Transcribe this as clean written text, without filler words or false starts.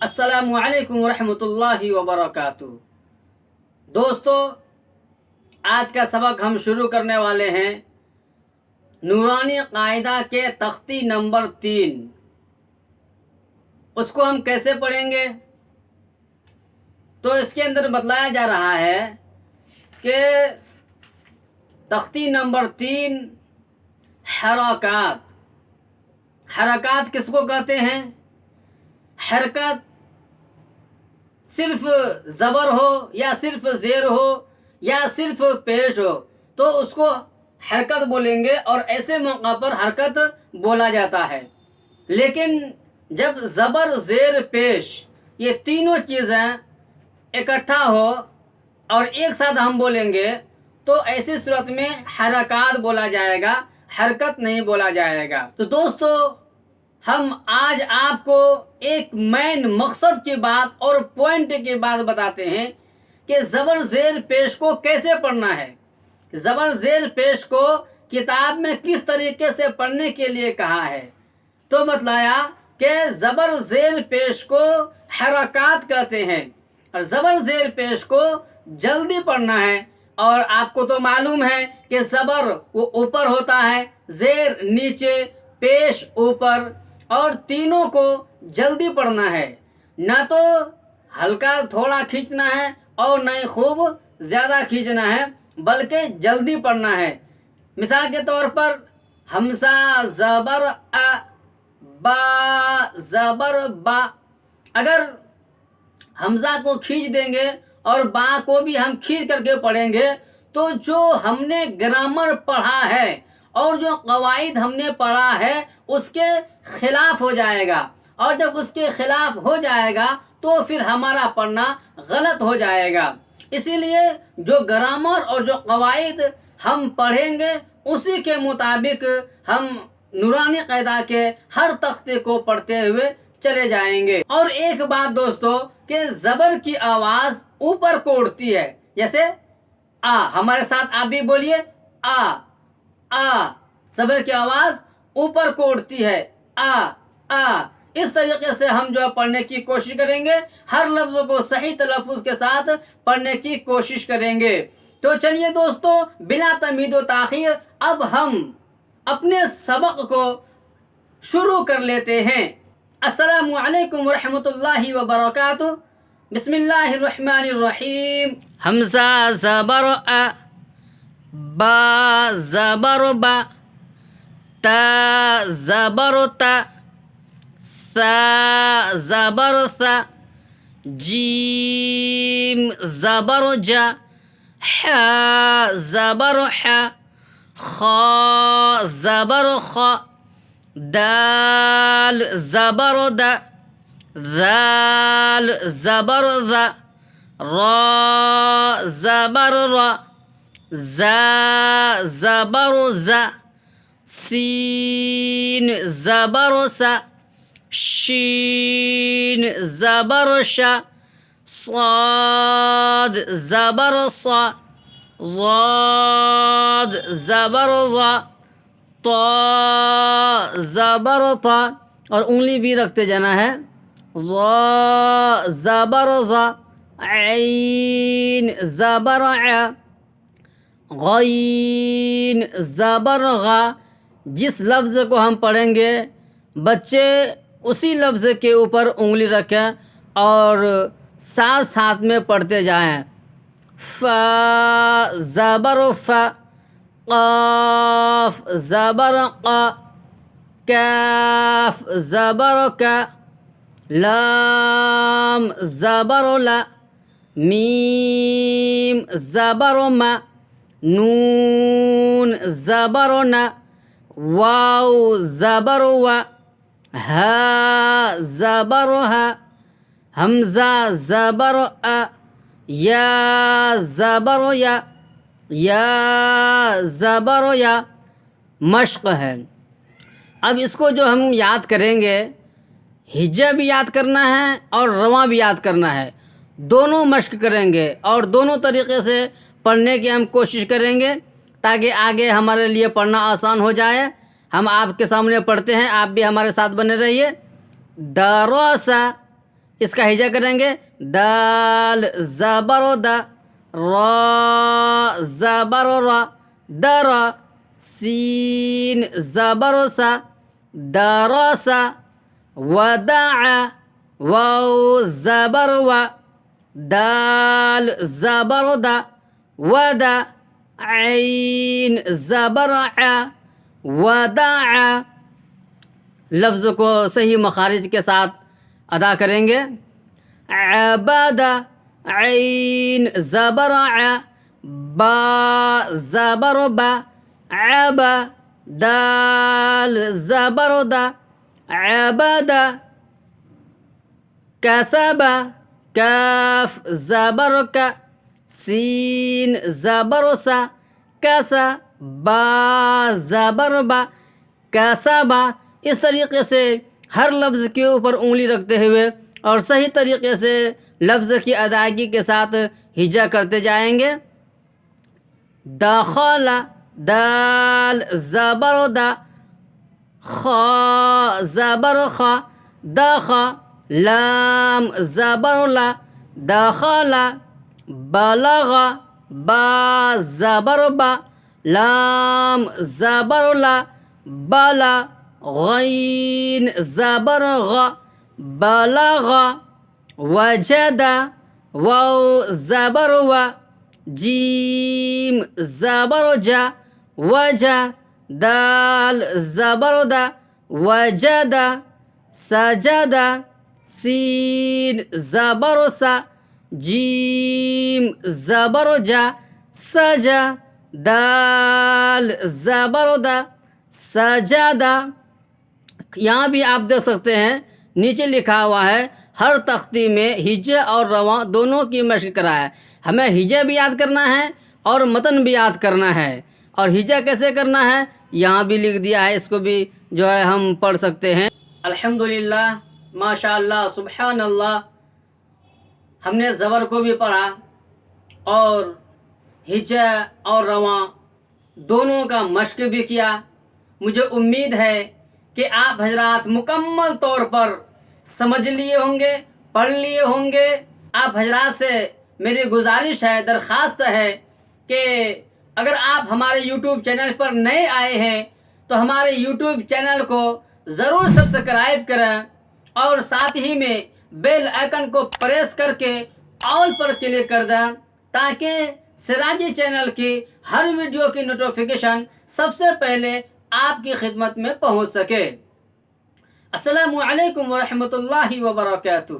السلام علیکم ورحمۃ اللہ وبرکاتہ۔ دوستو، آج کا سبق ہم شروع کرنے والے ہیں نورانی قاعدہ کے تختی نمبر 3۔ اس کو ہم کیسے پڑھیں گے؟ تو اس کے اندر بتلایا جا رہا ہے کہ تختی نمبر 3 حرکات۔ حرکات کس کو کہتے ہیں؟ حرکت صرف زبر ہو یا صرف زیر ہو یا صرف پیش ہو تو اس کو حرکت بولیں گے، اور ایسے موقع پر حرکت بولا جاتا ہے۔ لیکن جب زبر زیر پیش یہ تینوں چیزیں اکٹھا ہو اور ایک ساتھ ہم بولیں گے تو ایسی صورت میں حرکات بولا جائے گا، حرکت نہیں بولا جائے گا۔ تو دوستو، ہم آج آپ کو ایک مین مقصد کی بات اور پوائنٹ کی بات بتاتے ہیں کہ زبر زیر پیش کو کیسے پڑھنا ہے۔ زبر زیر پیش کو کتاب میں کس طریقے سے پڑھنے کے لیے کہا ہے، تو بتلایا کہ زبر زیر پیش کو حرکات کہتے ہیں، اور زبر زیر پیش کو جلدی پڑھنا ہے۔ اور آپ کو تو معلوم ہے کہ زبر وہ اوپر ہوتا ہے، زیر نیچے، پیش اوپر، اور تینوں کو جلدی پڑھنا ہے، نہ تو ہلکا تھوڑا کھینچنا ہے اور نہ ہی خوب زیادہ کھینچنا ہے، بلکہ جلدی پڑھنا ہے۔ مثال کے طور پر حمزہ زبر ا، با زبر با، اگر حمزہ کو کھینچ دیں گے اور با کو بھی ہم کھینچ کر کے پڑھیں گے تو جو ہم نے گرامر پڑھا ہے اور جو قواعد ہم نے پڑھا ہے اس کے خلاف ہو جائے گا، اور جب اس کے خلاف ہو جائے گا تو پھر ہمارا پڑھنا غلط ہو جائے گا۔ اسی لیے جو گرامر اور جو قواعد ہم پڑھیں گے اسی کے مطابق ہم نورانی قاعدہ کے ہر تختے کو پڑھتے ہوئے چلے جائیں گے۔ اور ایک بات دوستو کہ زبر کی آواز اوپر کو اٹھتی ہے، جیسے آ، ہمارے ساتھ آپ بھی بولیے آ آ، زبر کی آواز اوپر کو اٹھتی ہے، آ آ۔ اس طریقے سے ہم جو پڑھنے کی کوشش کریں گے، ہر لفظ کو صحیح تلفظ کے ساتھ پڑھنے کی کوشش کریں گے۔ تو چلیے دوستو، بلا تمہید و تاخیر اب ہم اپنے سبق کو شروع کر لیتے ہیں۔ السلام علیکم ورحمۃ اللہ وبرکاتہ۔ بسم اللہ الرحمن الرحیم۔ حمزہ زبر ا، با زبر با، تا زبر تا، ثا زبر ثا، جیم زبر جا، حا زبر حا، خا زبر خا، دال زبر دا، ذال زبر ذا، را زبر را، زا زبر زا، سین زبر سا، شین زبر شا، صاد زبر صا، ضاد زبر ضا، طا زبر طا، اور انگلی بھی رکھتے جانا ہے، ضا زبر ضا، عین زبر ع، غین زبر غا۔ جس لفظ کو ہم پڑھیں گے بچے اسی لفظ کے اوپر انگلی رکھیں اور ساتھ ساتھ میں پڑھتے جائیں۔ فا زبر فا، قاف زبر قا، کاف زبر کا، لام زبر لا، میم زبر ما، نون زبر نا، واو زبر وا، ہا زبر ہا، حمزہ زبر ا، یا زبر یا، یا زبر یا۔ مشق ہے۔ اب اس کو جو ہم یاد کریں گے، ہجہ بھی یاد کرنا ہے اور رواں بھی یاد کرنا ہے، دونوں مشق کریں گے اور دونوں طریقے سے پڑھنے کی ہم کوشش کریں گے تاکہ آگے ہمارے لیے پڑھنا آسان ہو جائے۔ ہم آپ کے سامنے پڑھتے ہیں، آپ بھی ہمارے ساتھ بنے رہیے۔ دراسا اس کا ہجا کریں گے دال زبر دا، را زبر را، در، سین زبر سا، درسا، ودع، واو زبر و، دال زبر دا، ودا، عین زبر ع، ودع۔ لفظ کو صحیح مخارج کے ساتھ ادا کریں گے عبد، عین زبر ع، با زبر با، عب، دال زبر دا، عبد، کسب، کاف زبر کا، سین زبر سا، کس، با زبر با، کسبا۔ اس طریقے سے ہر لفظ کے اوپر انگلی رکھتے ہوئے اور صحیح طریقے سے لفظ کی ادائیگی کے ساتھ ہجا کرتے جائیں گے۔ دخل، دال زبر دا، خا زبر خا، دخ، لام زبر لا، دخل، بلغ، با زبر با، لام زبر لا، بلا، غین زبر غ، بلغ، وجد، واو زبر و، جیم زبر جا، وجا، دال زبر دا، وجد، سجد، سین زبر سا، جیم زبر جا، سجا، دال زبر دا، سجدہ۔ یہاں بھی آپ دیکھ سکتے ہیں نیچے لکھا ہوا ہے ہر تختی میں ہجے اور رواں دونوں کی مشق کرا ہے۔ ہمیں ہجے بھی یاد کرنا ہے اور متن بھی یاد کرنا ہے۔ اور ہجا کیسے کرنا ہے یہاں بھی لکھ دیا ہے، اس کو بھی جو ہے ہم پڑھ سکتے ہیں۔ الحمدللہ، ماشاء اللہ، سبحان اللہ، ہم نے زبر کو بھی پڑھا اور ہجا اور رواں دونوں کا مشق بھی کیا۔ مجھے امید ہے کہ آپ حضرات مکمل طور پر سمجھ لیے ہوں گے، پڑھ لیے ہوں گے۔ آپ حضرات سے میری گزارش ہے، درخواست ہے کہ اگر آپ ہمارے یوٹیوب چینل پر نئے آئے ہیں تو ہمارے یوٹیوب چینل کو ضرور سبسکرائب کریں اور ساتھ ہی میں بیل آئیکن کو پریس کر کے آل پر کلک کر دیں تاکہ سراجی چینل کی ہر ویڈیو کی نوٹیفیکیشن سب سے پہلے آپ کی خدمت میں پہنچ سکے۔ السلام علیکم ورحمۃ اللہ وبرکاتہ۔